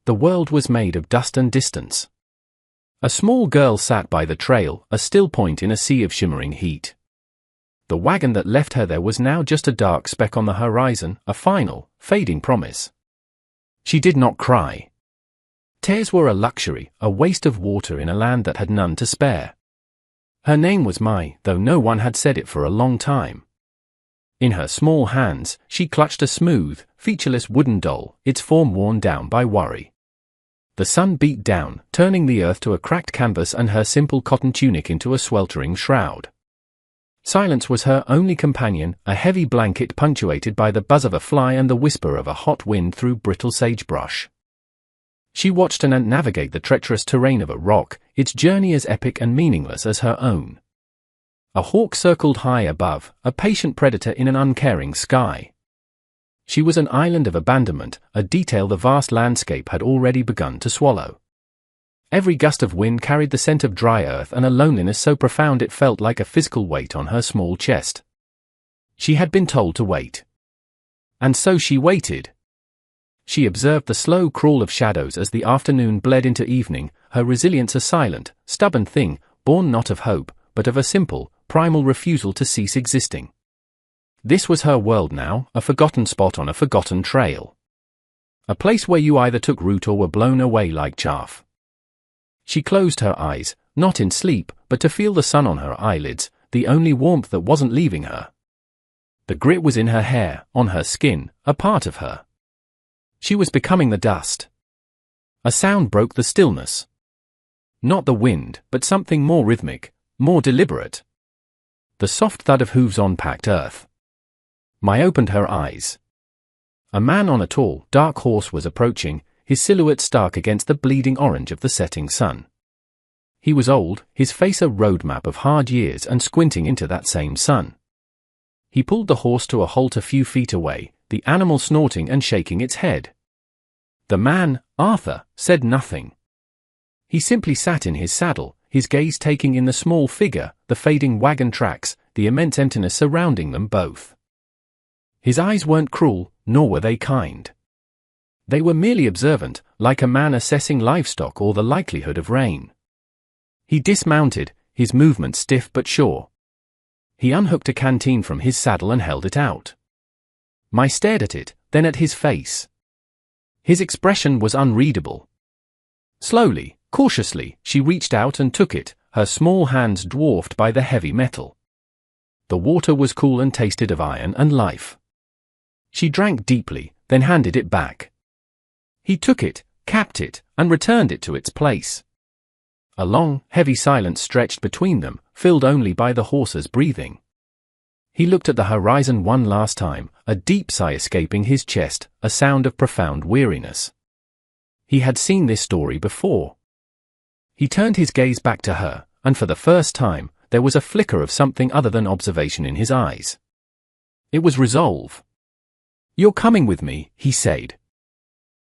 The world was made of dust and distance. A small girl sat by the trail, a still point in a sea of shimmering heat. The wagon that left her there was now just a dark speck on the horizon, a final, fading promise. She did not cry. Tears were a luxury, a waste of water in a land that had none to spare. Her name was Mai, though no one had said it for a long time. In her small hands, she clutched a smooth, featureless wooden doll, its form worn down by worry. The sun beat down, turning the earth to a cracked canvas and her simple cotton tunic into a sweltering shroud. Silence was her only companion, a heavy blanket punctuated by the buzz of a fly and the whisper of a hot wind through brittle sagebrush. She watched an ant navigate the treacherous terrain of a rock, its journey as epic and meaningless as her own. A hawk circled high above, a patient predator in an uncaring sky. She was an island of abandonment, a detail the vast landscape had already begun to swallow. Every gust of wind carried the scent of dry earth and a loneliness so profound it felt like a physical weight on her small chest. She had been told to wait. And so she waited. She observed the slow crawl of shadows as the afternoon bled into evening, her resilience a silent, stubborn thing, born not of hope, but of a simple, primal refusal to cease existing. This was her world now, a forgotten spot on a forgotten trail. A place where you either took root or were blown away like chaff. She closed her eyes, not in sleep, but to feel the sun on her eyelids, the only warmth that wasn't leaving her. The grit was in her hair, on her skin, a part of her. She was becoming the dust. A sound broke the stillness. Not the wind, but something more rhythmic, more deliberate. The soft thud of hooves on packed earth. Mai opened her eyes. A man on a tall, dark horse was approaching, his silhouette stark against the bleeding orange of the setting sun. He was old, his face a roadmap of hard years and squinting into that same sun. He pulled the horse to a halt a few feet away, the animal snorting and shaking its head. The man, Arthur, said nothing. He simply sat in his saddle, his gaze taking in the small figure, the fading wagon tracks, the immense emptiness surrounding them both. His eyes weren't cruel, nor were they kind. They were merely observant, like a man assessing livestock or the likelihood of rain. He dismounted, his movement stiff but sure. He unhooked a canteen from his saddle and held it out. Mai stared at it, then at his face. His expression was unreadable. Slowly, cautiously, she reached out and took it, her small hands dwarfed by the heavy metal. The water was cool and tasted of iron and life. She drank deeply, then handed it back. He took it, capped it, and returned it to its place. A long, heavy silence stretched between them, filled only by the horse's breathing. He looked at the horizon one last time, a deep sigh escaping his chest, a sound of profound weariness. He had seen this story before. He turned his gaze back to her, and for the first time, there was a flicker of something other than observation in his eyes. It was resolve. "You're coming with me," he said.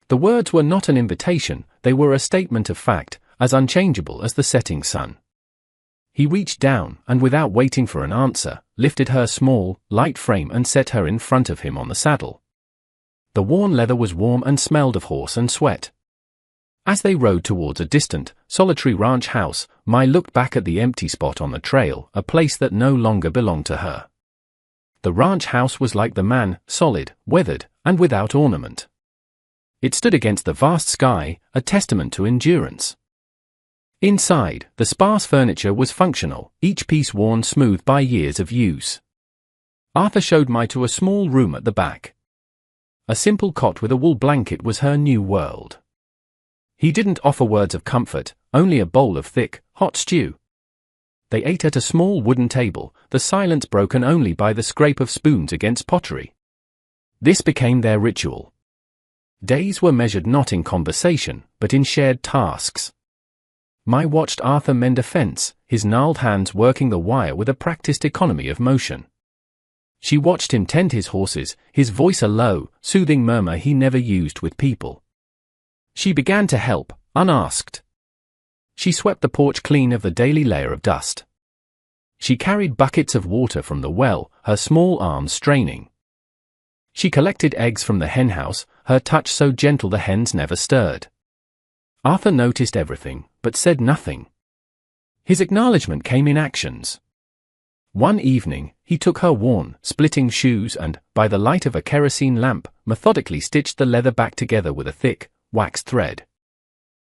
The words were not an invitation, they were a statement of fact, as unchangeable as the setting sun. He reached down, and without waiting for an answer, lifted her small, light frame and set her in front of him on the saddle. The worn leather was warm and smelled of horse and sweat. As they rode towards a distant, solitary ranch house, Mai looked back at the empty spot on the trail, a place that no longer belonged to her. The ranch house was like the man, solid, weathered, and without ornament. It stood against the vast sky, a testament to endurance. Inside, the sparse furniture was functional, each piece worn smooth by years of use. Arthur showed Mai to a small room at the back. A simple cot with a wool blanket was her new world. He didn't offer words of comfort, only a bowl of thick, hot stew. They ate at a small wooden table, the silence broken only by the scrape of spoons against pottery. This became their ritual. Days were measured not in conversation, but in shared tasks. Mai watched Arthur mend a fence, his gnarled hands working the wire with a practiced economy of motion. She watched him tend his horses, his voice a low, soothing murmur he never used with people. She began to help, unasked. She swept the porch clean of the daily layer of dust. She carried buckets of water from the well, her small arms straining. She collected eggs from the henhouse, her touch so gentle the hens never stirred. Arthur noticed everything, but said nothing. His acknowledgement came in actions. One evening, he took her worn, splitting shoes and, by the light of a kerosene lamp, methodically stitched the leather back together with a thick, waxed thread.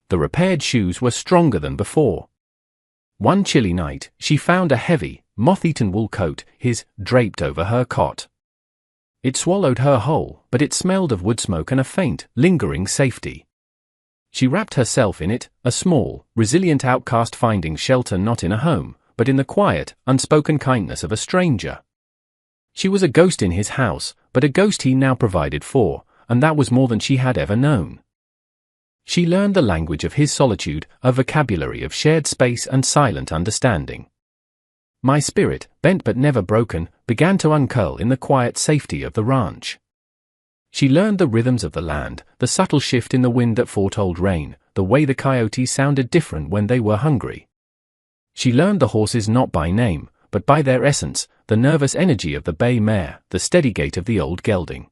The repaired shoes were stronger than before. One chilly night, she found a heavy, moth-eaten wool coat, draped over her cot. It swallowed her whole, but it smelled of wood smoke and a faint, lingering safety. She wrapped herself in it, a small, resilient outcast finding shelter not in a home, but in the quiet, unspoken kindness of a stranger. She was a ghost in his house, but a ghost he now provided for, and that was more than she had ever known. She learned the language of his solitude, a vocabulary of shared space and silent understanding. My spirit, bent but never broken, began to uncurl in the quiet safety of the ranch. She learned the rhythms of the land, the subtle shift in the wind that foretold rain, the way the coyotes sounded different when they were hungry. She learned the horses not by name, but by their essence, the nervous energy of the bay mare, the steady gait of the old gelding.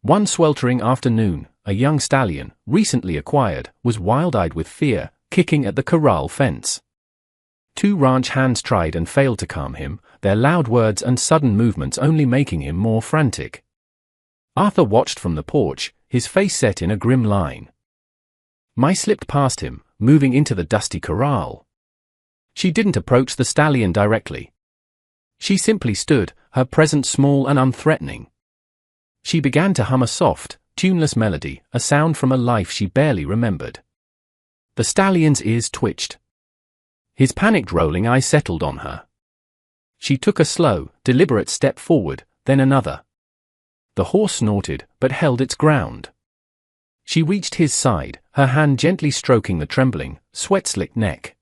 One sweltering afternoon, a young stallion, recently acquired, was wild-eyed with fear, kicking at the corral fence. 2 ranch hands tried and failed to calm him, their loud words and sudden movements only making him more frantic. Arthur watched from the porch, his face set in a grim line. Mai slipped past him, moving into the dusty corral. She didn't approach the stallion directly. She simply stood, her presence small and unthreatening. She began to hum a soft, tuneless melody, a sound from a life she barely remembered. The stallion's ears twitched. His panicked rolling eye settled on her. She took a slow, deliberate step forward, then another. The horse snorted, but held its ground. She reached his side, her hand gently stroking the trembling, sweat-slicked neck.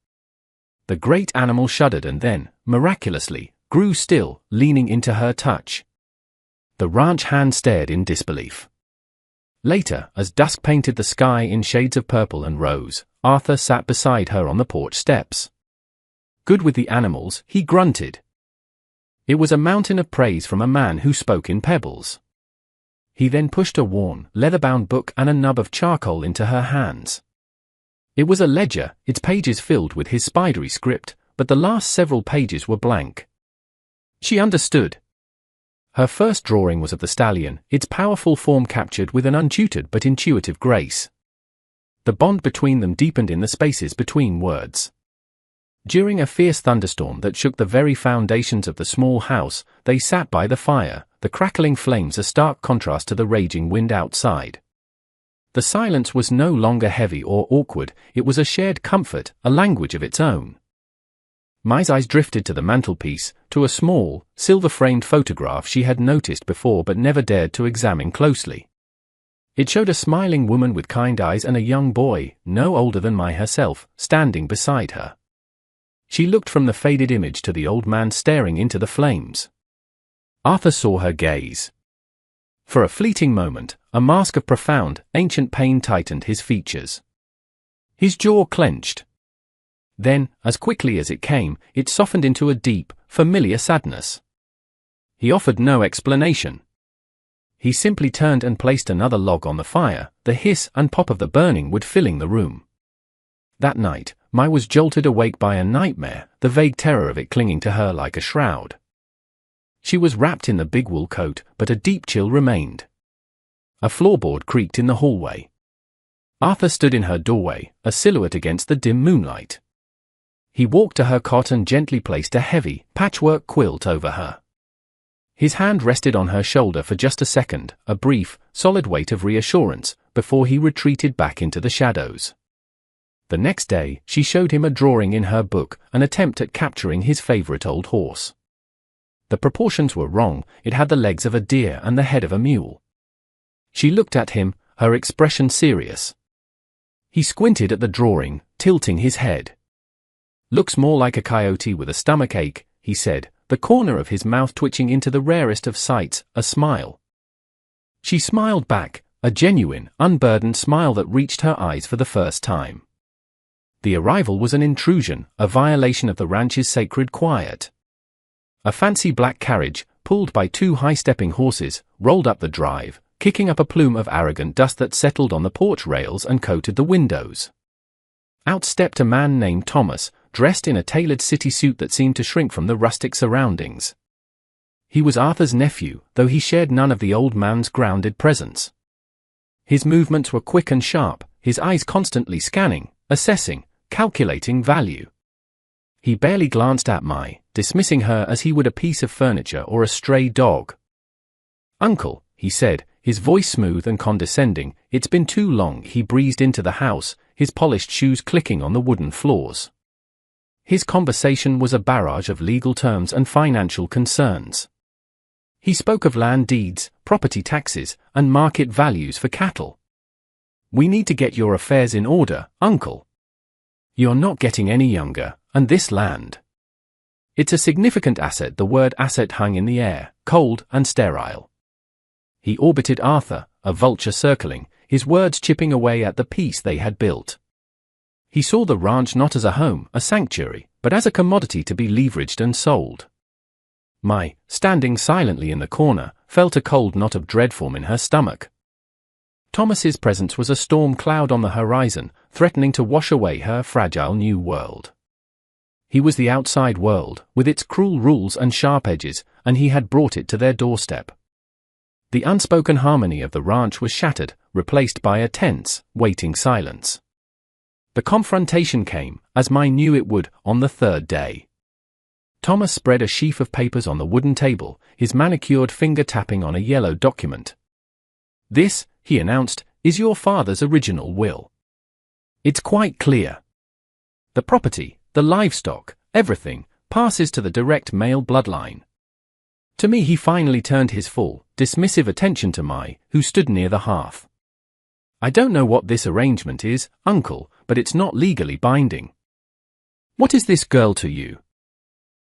The great animal shuddered and then, miraculously, grew still, leaning into her touch. The ranch hand stared in disbelief. Later, as dusk painted the sky in shades of purple and rose, Arthur sat beside her on the porch steps. Good with the animals, he grunted. It was a mountain of praise from a man who spoke in pebbles. He then pushed a worn, leather-bound book and a nub of charcoal into her hands. It was a ledger, its pages filled with his spidery script, but the last several pages were blank. She understood. Her first drawing was of the stallion, its powerful form captured with an untutored but intuitive grace. The bond between them deepened in the spaces between words. During a fierce thunderstorm that shook the very foundations of the small house, they sat by the fire, the crackling flames a stark contrast to the raging wind outside. The silence was no longer heavy or awkward, it was a shared comfort, a language of its own. Mai's eyes drifted to the mantelpiece, to a small, silver-framed photograph she had noticed before but never dared to examine closely. It showed a smiling woman with kind eyes and a young boy, no older than Mai herself, standing beside her. She looked from the faded image to the old man staring into the flames. Arthur saw her gaze. For a fleeting moment, a mask of profound, ancient pain tightened his features. His jaw clenched. Then, as quickly as it came, it softened into a deep, familiar sadness. He offered no explanation. He simply turned and placed another log on the fire, the hiss and pop of the burning wood filling the room. That night, Mai was jolted awake by a nightmare, the vague terror of it clinging to her like a shroud. She was wrapped in the big wool coat, but a deep chill remained. A floorboard creaked in the hallway. Arthur stood in her doorway, a silhouette against the dim moonlight. He walked to her cot and gently placed a heavy, patchwork quilt over her. His hand rested on her shoulder for just a second, a brief, solid weight of reassurance, before he retreated back into the shadows. The next day, she showed him a drawing in her book, an attempt at capturing his favorite old horse. The proportions were wrong, it had the legs of a deer and the head of a mule. She looked at him, her expression serious. He squinted at the drawing, tilting his head. "Looks more like a coyote with a stomach ache," he said, the corner of his mouth twitching into the rarest of sights, a smile. She smiled back, a genuine, unburdened smile that reached her eyes for the first time. The arrival was an intrusion, a violation of the ranch's sacred quiet. A fancy black carriage, pulled by 2 high-stepping horses, rolled up the drive, kicking up a plume of arrogant dust that settled on the porch rails and coated the windows. Out stepped a man named Thomas, dressed in a tailored city suit that seemed to shrink from the rustic surroundings. He was Arthur's nephew, though he shared none of the old man's grounded presence. His movements were quick and sharp, his eyes constantly scanning, assessing, calculating value. He barely glanced at Mai, dismissing her as he would a piece of furniture or a stray dog. "Uncle," he said, his voice smooth and condescending, "it's been too long." He breezed into the house, his polished shoes clicking on the wooden floors. His conversation was a barrage of legal terms and financial concerns. He spoke of land deeds, property taxes, and market values for cattle. "We need to get your affairs in order, Uncle. You're not getting any younger, and this land. It's a significant asset." The word asset hung in the air, cold and sterile. He orbited Arthur, a vulture circling, his words chipping away at the peace they had built. He saw the ranch not as a home, a sanctuary, but as a commodity to be leveraged and sold. Mai, standing silently in the corner, felt a cold knot of dreadform in her stomach. Thomas's presence was a storm cloud on the horizon, threatening to wash away her fragile new world. He was the outside world, with its cruel rules and sharp edges, and he had brought it to their doorstep. The unspoken harmony of the ranch was shattered, replaced by a tense, waiting silence. The confrontation came, as Mai knew it would, on the third day. Thomas spread a sheaf of papers on the wooden table, his manicured finger tapping on a yellow document. "This," he announced, "is your father's original will. It's quite clear. The property, the livestock, everything, passes to the direct male bloodline." To me he finally turned his full, dismissive attention to Mai, who stood near the hearth. "I don't know what this arrangement is, Uncle, but it's not legally binding. What is this girl to you?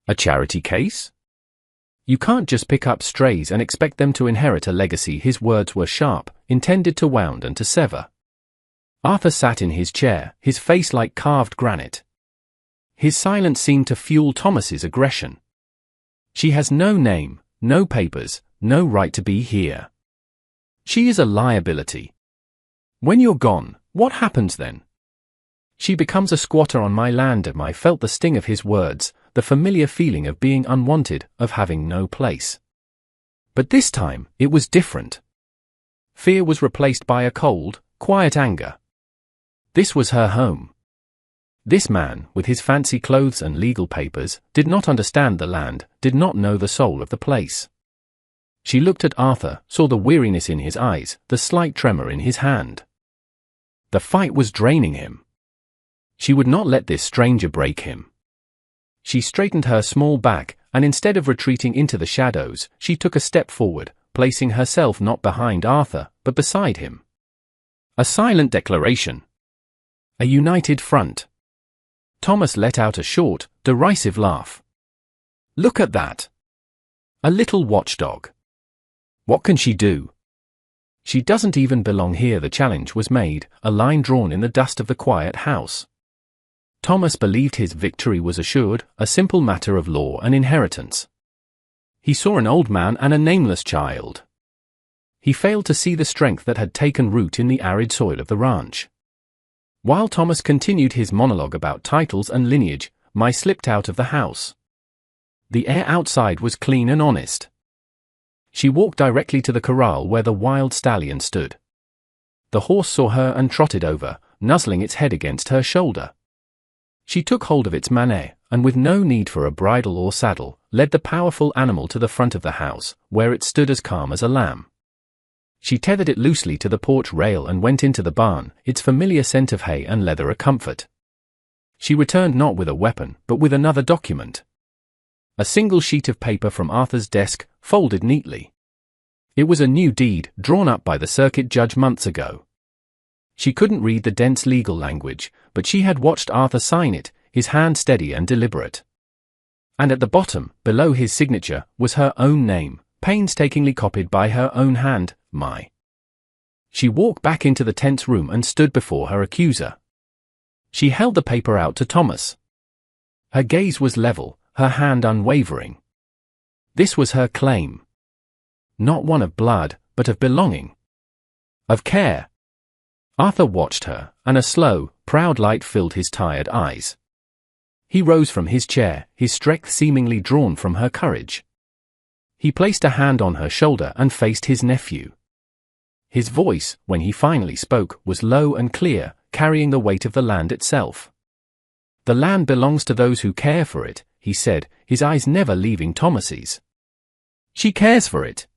A charity case? You can't just pick up strays and expect them to inherit a legacy." His words were sharp, intended to wound and to sever. Arthur sat in his chair, his face like carved granite. His silence seemed to fuel Thomas's aggression. "She has no name, no papers, no right to be here. She is a liability. When you're gone, what happens then? She becomes a squatter on my land." Mai felt the sting of his words, the familiar feeling of being unwanted, of having no place. But this time, it was different. Fear was replaced by a cold, quiet anger. This was her home. This man, with his fancy clothes and legal papers, did not understand the land, did not know the soul of the place. She looked at Arthur, saw the weariness in his eyes, the slight tremor in his hand. The fight was draining him. She would not let this stranger break him. She straightened her small back, and instead of retreating into the shadows, she took a step forward, placing herself not behind Arthur, but beside him. A silent declaration. A united front. Thomas let out a short, derisive laugh. "Look at that. A little watchdog. What can she do? She doesn't even belong here." The challenge was made, a line drawn in the dust of the quiet house. Thomas believed his victory was assured, a simple matter of law and inheritance. He saw an old man and a nameless child. He failed to see the strength that had taken root in the arid soil of the ranch. While Thomas continued his monologue about titles and lineage, Mai slipped out of the house. The air outside was clean and honest. She walked directly to the corral where the wild stallion stood. The horse saw her and trotted over, nuzzling its head against her shoulder. She took hold of its manet, and with no need for a bridle or saddle, led the powerful animal to the front of the house, where it stood as calm as a lamb. She tethered it loosely to the porch rail and went into the barn, its familiar scent of hay and leather a comfort. She returned not with a weapon, but with another document. A single sheet of paper from Arthur's desk, folded neatly. It was a new deed, drawn up by the circuit judge months ago. She couldn't read the dense legal language, but she had watched Arthur sign it, his hand steady and deliberate. And at the bottom, below his signature, was her own name, painstakingly copied by her own hand, Mai. She walked back into the tense room and stood before her accuser. She held the paper out to Thomas. Her gaze was level, her hand unwavering. This was her claim. Not one of blood, but of belonging. Of care. Arthur watched her, and a slow, proud light filled his tired eyes. He rose from his chair, his strength seemingly drawn from her courage. He placed a hand on her shoulder and faced his nephew. His voice, when he finally spoke, was low and clear, carrying the weight of the land itself. "The land belongs to those who care for it," he said, his eyes never leaving Thomas's. "She cares for it."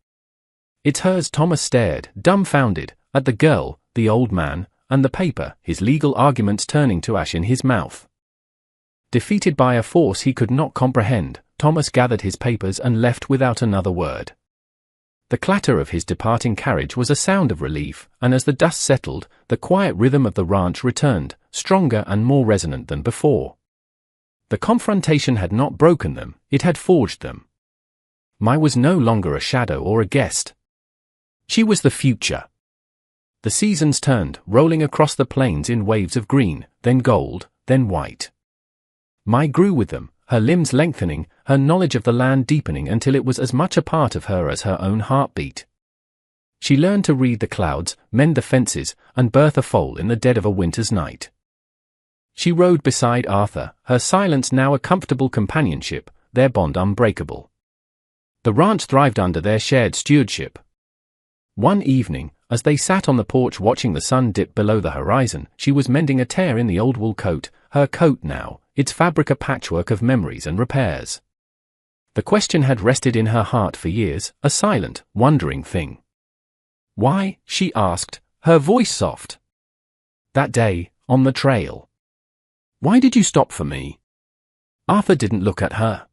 "It's hers." Thomas stared, dumbfounded, at the girl, the old man, and the paper, his legal arguments turning to ash in his mouth. Defeated by a force he could not comprehend, Thomas gathered his papers and left without another word. The clatter of his departing carriage was a sound of relief, and as the dust settled, the quiet rhythm of the ranch returned, stronger and more resonant than before. The confrontation had not broken them, it had forged them. Mai was no longer a shadow or a guest. She was the future. The seasons turned, rolling across the plains in waves of green, then gold, then white. Mai grew with them, her limbs lengthening, her knowledge of the land deepening until it was as much a part of her as her own heartbeat. She learned to read the clouds, mend the fences, and birth a foal in the dead of a winter's night. She rode beside Arthur, her silence now a comfortable companionship, their bond unbreakable. The ranch thrived under their shared stewardship. One evening, as they sat on the porch watching the sun dip below the horizon, she was mending a tear in the old wool coat, her coat now, its fabric a patchwork of memories and repairs. The question had rested in her heart for years, a silent, wondering thing. "Why?" she asked, her voice soft. "That day, on the trail. Why did you stop for me?" Arthur didn't look at her.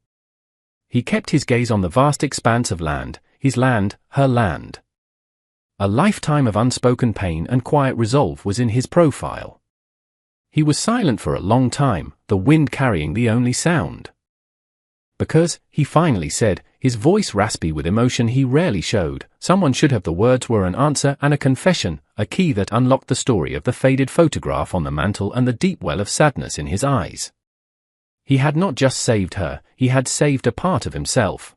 He kept his gaze on the vast expanse of land, his land, her land. A lifetime of unspoken pain and quiet resolve was in his profile. He was silent for a long time, the wind carrying the only sound. "Because," he finally said, his voice raspy with emotion he rarely showed, "someone should have." The words were an answer and a confession, a key that unlocked the story of the faded photograph on the mantel and the deep well of sadness in his eyes. He had not just saved her, he had saved a part of himself.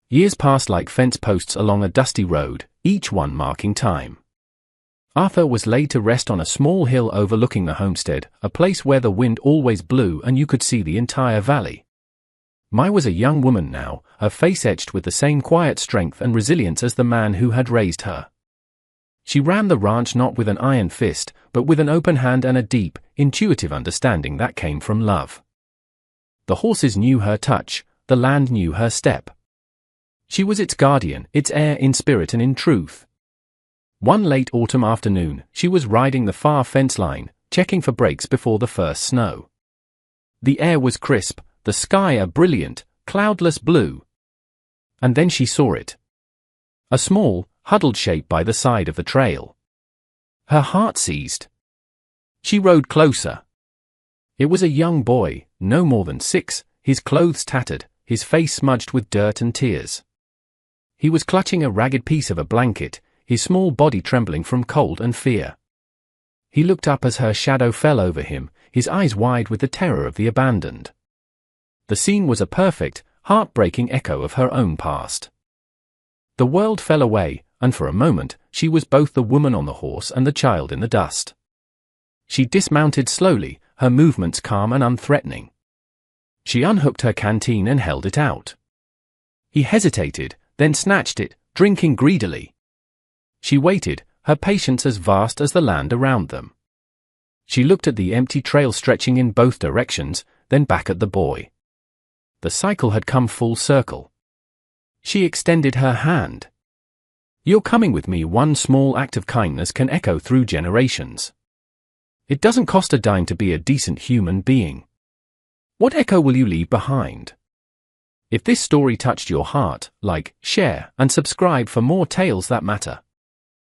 Years passed like fence posts along a dusty road, each one marking time. Arthur was laid to rest on a small hill overlooking the homestead, a place where the wind always blew and you could see the entire valley. Mai was a young woman now, her face etched with the same quiet strength and resilience as the man who had raised her. She ran the ranch not with an iron fist, but with an open hand and a deep, intuitive understanding that came from love. The horses knew her touch, the land knew her step. She was its guardian, its heir in spirit and in truth. One late autumn afternoon, she was riding the far fence line, checking for breaks before the first snow. The air was crisp, the sky a brilliant, cloudless blue. And then she saw it. A small, huddled shape by the side of the trail. Her heart seized. She rode closer. It was a young boy, no more than 6, his clothes tattered, his face smudged with dirt and tears. He was clutching a ragged piece of a blanket, his small body trembling from cold and fear. He looked up as her shadow fell over him, his eyes wide with the terror of the abandoned. The scene was a perfect, heartbreaking echo of her own past. The world fell away, and for a moment, she was both the woman on the horse and the child in the dust. She dismounted slowly, her movements calm and unthreatening. She unhooked her canteen and held it out. He hesitated, then snatched it, drinking greedily. She waited, her patience as vast as the land around them. She looked at the empty trail stretching in both directions, then back at the boy. The cycle had come full circle. She extended her hand. "You're coming with me." One small act of kindness can echo through generations. It doesn't cost a dime to be a decent human being. What echo will you leave behind? If this story touched your heart, like, share, and subscribe for more tales that matter.